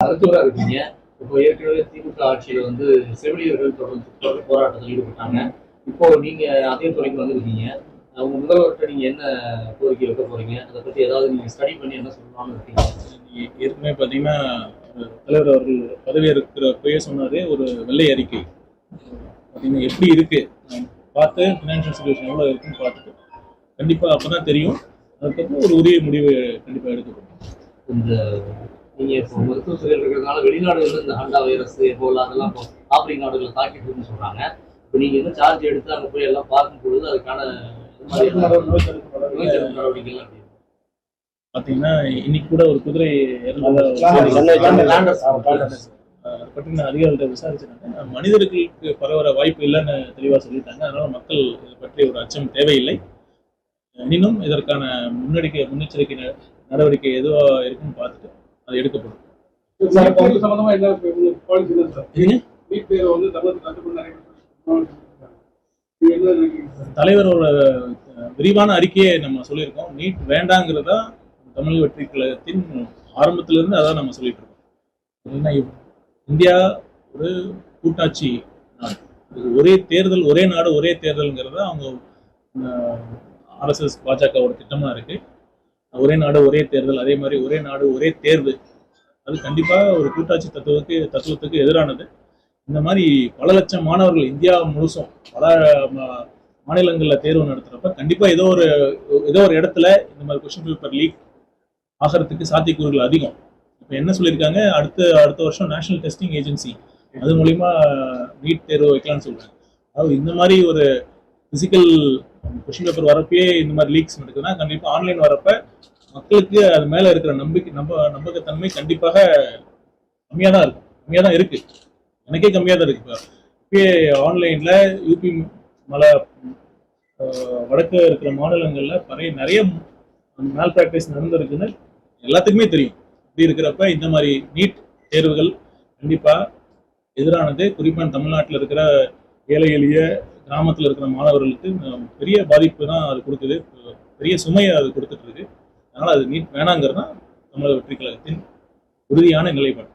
மருத்துவராக இருக்கீங்க. இப்போ ஏற்கனவே திமுக ஆட்சியில வந்து செவிலியர்கள் தொடர்ந்து போராட்டத்தில் ஈடுபட்டாங்க. இப்போ நீங்க அதே துறைக்கு வந்திருக்கீங்க. உங்க முதல்வர்கிட்ட நீங்க என்ன கோரிக்கை வைக்க போறீங்க? அதை பத்தி ஏதாவது நீங்க ஸ்டடி பண்ணி என்ன சொல்லலாம்னு இருக்கீங்க? ஏற்கனவே பார்த்தீங்கன்னா தலைவர் அவர்கள் பதவியேற்கிறப்பயே சொன்னாரு ஒரு வெள்ளை அறிக்கை பார்த்தீங்கன்னா எப்படி இருக்கு பார்த்து ஃபினான்ஷியல் சுச்சுவேஷன் எவ்வளோ இருக்குன்னு பார்த்துட்டு கண்டிப்பாக அப்போ தான் தெரியும். அதுக்கப்புறம் ஒரு உரிய முடிவு கண்டிப்பாக எடுக்கப்படும். இந்த நீங்க இப்போ மருத்துவத்துறையில் இருக்கிறதுனால வெளிநாடுகள்ல இந்த ஹண்டா வைரஸ் போல அதெல்லாம் இப்போ ஆப்பிரிக்க நாடுகளை தாக்கிட்டு சொல்றாங்க. இப்போ நீங்க என்ன சார்ஜ் எடுத்து அங்கே போய் எல்லாம் பார்க்கும் பொழுது அதுக்கான நோய் தடுப்பு நடவடிக்கைகள் பார்த்தீங்கன்னா இன்னைக்கு கூட ஒரு குதிரை பற்றி அதிகாரிகிட்ட விசாரிச்சாங்க. மனிதர்களுக்கு பரவற வாய்ப்பு இல்லைன்னு தெளிவாக சொல்லிட்டாங்க. அதனால மக்கள் இதை பற்றி ஒரு அச்சம் தேவையில்லை. எனினும் இதற்கான முன்னெச்சரிக்கை நடவடிக்கை எதுவாக இருக்குன்னு பார்த்துட்டு அது எடுக்கப்படும். தலைவரோட விரிவான அறிக்கையை நம்ம சொல்லியிருக்கோம். நீட் வேண்டாங்கிறதா தமிழ் வெற்றி கழகத்தின் ஆரம்பத்திலிருந்து அதான் நம்ம சொல்லிட்டு இருக்கோம். இந்தியா ஒரு கூட்டாட்சி நாடு. ஒரே தேர்தல் ஒரே நாடு ஒரே தேர்தல்ங்கிறத அவங்க RSS பாஜகவோட திட்டமா இருக்கு. ஒரே நாடு ஒரே தேர்தல், அதே மாதிரி ஒரே நாடு ஒரே தேர்வு, அது கண்டிப்பா ஒரு கூட்டாட்சி தத்துவத்துக்கு எதிரானது. இந்த மாதிரி பல லட்சம் மாணவர்கள் இந்தியா முழுசும் பல மாநிலங்களில் தேர்வு நடத்துறப்ப கண்டிப்பா ஏதோ ஒரு இடத்துல இந்த மாதிரி கொஸ்டின் பேப்பர் லீக் ஆகிறதுக்கு சாத்தியக்கூறுகள் அதிகம். இப்போ என்ன சொல்லியிருக்காங்க, அடுத்த வருஷம் நேஷனல் டெஸ்டிங் ஏஜென்சி அது மூலிமா நீட் தேர்வு வைக்கலாம்னு சொல்றாங்க. அதாவது இந்த மாதிரி ஒரு பிசிக்கல் கொஸ்டின் பேப்பர் வரப்பே இந்த மாதிரி லீக்ஸ் நடக்குதுன்னா கண்டிப்பாக ஆன்லைன் வரப்ப மக்களுக்கு அது மேலே இருக்கிற நம்பகத்தன்மை கண்டிப்பாக கம்மியாக தான் இருக்கு. எனக்கே கம்மியாக தான் இருக்கு. இப்போ ஆன்லைனில் யூபி மலை வடக்கு இருக்கிற மாநிலங்களில் நிறைய மேல் ப்ராக்டிஸ் நடந்திருக்குன்னு எல்லாத்துக்குமே தெரியும். இப்படி இருக்கிறப்ப இந்த மாதிரி நீட் தேர்வுகள் கண்டிப்பாக எதிரானது. குறிப்பாக தமிழ்நாட்டில் இருக்கிற ஏழை எளிய கிராமத்தில் இருக்கிற மாணவர்களுக்கு பெரிய பாதிப்பு தான் அது கொடுக்குது, பெரிய சுமையை அது கொடுத்துட்டு இருக்கு. அதனால அது நீட் வேணாங்கிறது தான் தமிழக வெற்றி கழகத்தின் உறுதியான நிலைப்பாடு.